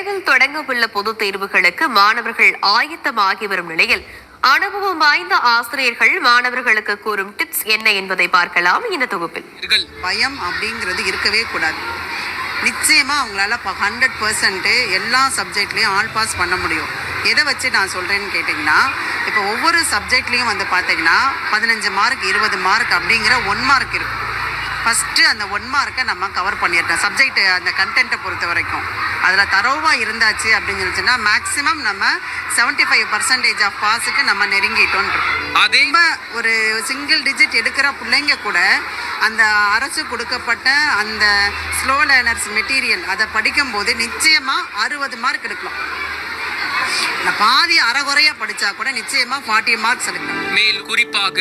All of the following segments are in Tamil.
விரைவில் தொடங்கவுள்ள பொதுத் தேர்வுகளுக்கு மாணவர்கள் ஆயத்தமாகி வரும் நிலையில் அனுபவம் வாய்ந்த ஆசிரியர்கள் மாணவர்களுக்கு கூறும் டிப்ஸ் என்ன என்பதை பார்க்கலாம் இந்த தொகுப்பில். பயம் அப்படிங்கிறது இருக்கவே கூடாது. நிச்சயமா அவங்களால 100% எல்லா சப்ஜெக்ட்லையும் ஆல் பாஸ் பண்ண முடியும். எதை வச்சு நான் சொல்கிறேன்னு கேட்டிங்கன்னா, இப்போ ஒவ்வொரு சப்ஜெக்ட்லேயும் வந்து பார்த்தீங்கன்னா 15 மார்க் 20 மார்க் அப்படிங்கிற 1 மார்க் இருக்கும். ஃபஸ்ட்டு அந்த 1 மார்க்கை நம்ம கவர் பண்ணிடணும். சப்ஜெக்ட் அந்த கண்டென்ட்டை பொறுத்த வரைக்கும் அதில் தரோவாக இருந்தாச்சு அப்படின்னு சொல்லிச்சுன்னா மேக்ஸிமம் நம்ம 75% ஆஃப் பாஸுக்கு நம்ம நெருங்கிட்டோம். அதே ஒரு சிங்கிள் டிஜிட் எடுக்கிற பிள்ளைங்க கூட அந்த அரசு கொடுக்கப்பட்ட அந்த ஸ்லோ லேர்னர்ஸ் மெட்டீரியல் அதை படிக்கும்போது நிச்சயமாக 60 மார்க் எடுக்கலாம். பாதி அறகுறையாக படித்தா கூட நிச்சயமாக 40 மார்க்ஸ் எடுக்கலாம். மேல் குறிப்பாக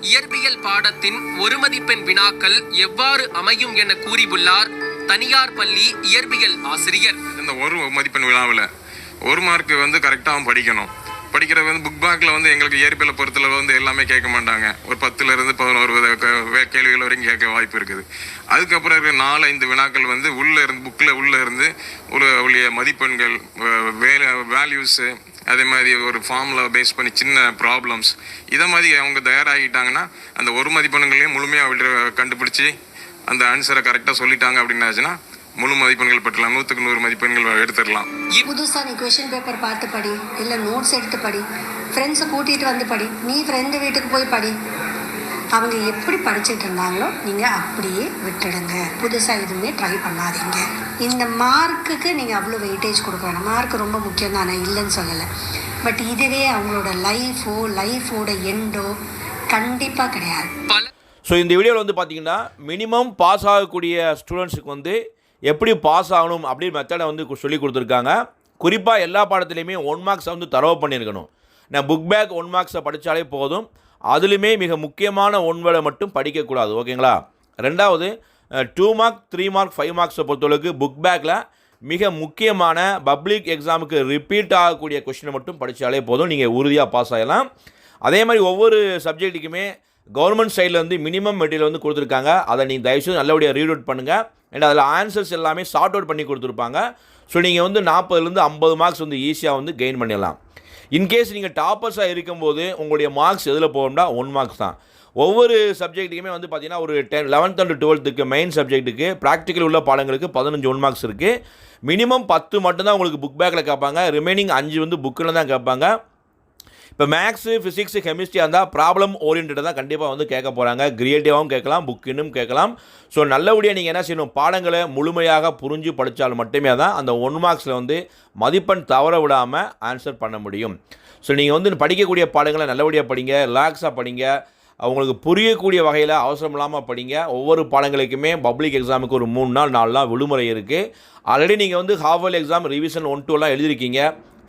இயற்பியல் பாடத்தின் ஒரு மதிப்பெண் வினாக்கள் எவ்வாறு அமையும் என கூறியுள்ளார் தனியார் பள்ளி இயற்பியல் ஆசிரியர். இந்த ஒரு மதிப்பெண் வினாவில் 1 மார்க் வந்து கரெக்டாக படிக்கணும். படிக்கிறது வந்து புக் பேக்கில் வந்து எங்களுக்கு இயற்பியலை பொறுத்தளவு வந்து எல்லாமே கேட்க மாட்டாங்க. ஒரு 10லேருந்து 11 கேள்விகள் வரைக்கும் கேட்க வாய்ப்பு இருக்குது. அதுக்கப்புறம் இருக்கிற 4-5 வினாக்கள் வந்து புக்கில் உள்ளே இருந்து உள்ள மதிப்பெண்கள், வேல்யூஸு, அதே மாதிரி ஒரு ஃபார்முலா பேஸ் பண்ணி சின்ன ப்ராப்ளம்ஸ், இதை மாதிரி அவங்க தயாராகிட்டாங்கன்னா அந்த ஒரு மதிப்பெண்களையும் முழுமையாக கண்டுபிடிச்சி அந்த ஆன்சரை கரெக்டாக சொல்லிட்டாங்க அப்படின்னாச்சுன்னா முழு மதிப்பெண்கள் பெற்றலாம். 100க்கு 100 மதிப்பெண்கள் எடுத்துடலாம். புதுசாக நீ கொஷின் பேப்பர் பார்த்து படி, இல்லை நோட்ஸ் எடுத்து படி, ஃப்ரெண்ட்ஸை கூட்டிகிட்டு வந்து படி, நீ ஃப்ரெண்டு வீட்டுக்கு போய் படி. அவங்க எப்படி படிச்சுட்டு இருந்தாங்களோ நீங்கள் அப்படியே விட்டுடுங்க. புதுசாக எதுவுமே ட்ரை பண்ணாதீங்க. இந்த மார்க்குக்கு நீங்கள் அவ்வளோ வெயிட்டேஜ் கொடுக்க வேணாம். மார்க் ரொம்ப முக்கியம் தான், நான் இல்லைன்னு சொல்லலை. பட் இதுவே அவங்களோட லைஃபோட எண்டோ கண்டிப்பாக கிடையாது. ஸோ இந்த வீடியோவில் வந்து பார்த்திங்கன்னா மினிமம் பாஸ் ஆகக்கூடிய ஸ்டூடெண்ட்ஸுக்கு வந்து எப்படி பாஸ் ஆகணும் அப்படின்னு மெத்தடை வந்து சொல்லி கொடுத்துருக்காங்க. குறிப்பாக எல்லா பாடத்துலையுமே 1 மார்க்ஸை வந்து தரவு பண்ணியிருக்கணும். நான் புக் பேக் 1 மார்க்ஸை படித்தாலே போதும். அதுலேயுமே மிக முக்கியமான 1 வேர்டை மட்டும் படிக்கக்கூடாது. ஓகேங்களா? ரெண்டாவது 2 மார்க் 3 மார்க் 5 மார்க்ஸை பொறுத்தளவுக்கு புக் பேக்கில் மிக முக்கியமான பப்ளிக் எக்ஸாமுக்கு ரிப்பீட் ஆகக்கூடிய கொஷினை மட்டும் படித்தாலே போதும், நீங்கள் உறுதியாக பாஸ் ஆகலாம். அதே மாதிரி ஒவ்வொரு சப்ஜெக்ட்டுக்குமே கவர்மெண்ட் சைடில் வந்து மினிமம் மெட்டீரியல் வந்து கொடுத்துருக்காங்க. அதை நீங்கள் தயவுசெய்து நல்லபடியாக ரீட் அவுட் பண்ணுங்கள். அண்ட் அதில் ஆன்சர்ஸ் எல்லாமே சார்ட் அவுட் பண்ணி கொடுத்துருப்பாங்க. ஸோ நீங்கள் வந்து 40லேருந்து 50 மார்க்ஸ் வந்து ஈஸியாக வந்து கெயின் பண்ணிடலாம். இன்கேஸ் நீங்கள் டாப்பர்ஸாக இருக்கும்போது உங்களுடைய மார்க்ஸ் எதில் போகும்னா 1 மார்க்ஸ் தான். ஒவ்வொரு சப்ஜெக்ட்டுக்குமே வந்து பார்த்திங்கன்னா ஒரு 11th and 12th மெயின் சப்ஜெக்ட்டுக்கு ப்ராக்டிக்கல் உள்ள பாடங்களுக்கு 15 1 மார்க்ஸ் இருக்குது. மினிமம் 10 மட்டும்தான் உங்களுக்கு புக் பேக்கில் கேட்பாங்க. ரிமைனிங் 5 வந்து புக்கில் தான் கேட்பாங்க. இப்போ மேக்ஸு, ஃபிசிக்ஸு, கெமிஸ்ட்ரியாக இருந்தால் ப்ராப்ளம் ஓரியன்டாக தான் கண்டிப்பாக வந்து கேட்க போகிறாங்க. கிரியேட்டிவாகவும் கேட்கலாம், புக்கினும் கேட்கலாம். ஸோ நல்லபடியாக நீங்கள் என்ன செய்யணும், பாடங்களை முழுமையாக புரிஞ்சு படித்தால் மட்டுமே தான் அந்த 1 மார்க்ஸில் வந்து மதிப்பெண் தவற விடாமல் ஆன்சர் பண்ண முடியும். ஸோ நீங்கள் வந்து படிக்கக்கூடிய பாடங்களை நல்லபடியாக படிங்க, ரிலாக்ஸாக படிங்க, அவங்களுக்கு புரியக்கூடிய வகையில் அவசரம் இல்லாமல் படிங்க. ஒவ்வொரு பாடங்களுக்குமே பப்ளிக் எக்ஸாமுக்கு ஒரு 3 நாள் 4 நாள் விடுமுறை இருக்குது. ஆல்ரெடி நீங்கள் வந்து ஹாஃப் இயர்லி எக்ஸாம் ரிவிஷன் 1, 2 எழுதியிருக்கீங்க.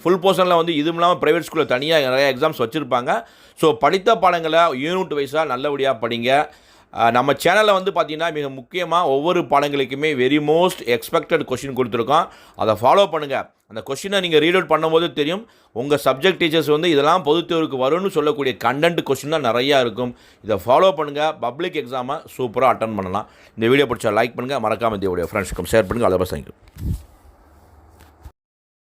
ஃபுல் போர்ஷனில் வந்து இதுவும் இல்லாமல் ப்ரைவேட் ஸ்கூலில் தனியாக நிறைய எக்ஸாம்ஸ் வச்சுருப்பாங்க. ஸோ படித்த பாடங்களை யூனிட் வைஸாக நல்லபடியாக படிங்க. நம்ம சேனலில் வந்து பார்த்திங்கன்னா மிக முக்கியமாக ஒவ்வொரு பாடங்களுக்குமே வெரி மோஸ்ட் எக்ஸ்பெக்டட் கொஷின் கொடுத்துருக்கோம். அதை ஃபாலோ பண்ணுங்கள். அந்த கொஷினை நீங்கள் ரீட் அவுட் பண்ணும்போது தெரியும் உங்கள் சப்ஜெக்ட் டீச்சர்ஸ் வந்து இதெல்லாம் பொதுத் தேர்வுக்கு வரும்னு சொல்லக்கூடிய கண்டென்ட் கொஷின் தான் நிறையா இருக்கும். இதை ஃபாலோ பண்ணுங்கள். பப்ளிக் எக்ஸாமை சூப்பராக அட்டன் பண்ணலாம். இந்த வீடியோ பிடிச்சா லைக் பண்ணுங்கள். மறக்காமல் இந்த வீடியோ ஃப்ரெண்ட்ஸுக்கும் ஷேர் பண்ணுங்கள். அதை பஸ் தேங்க்யூ.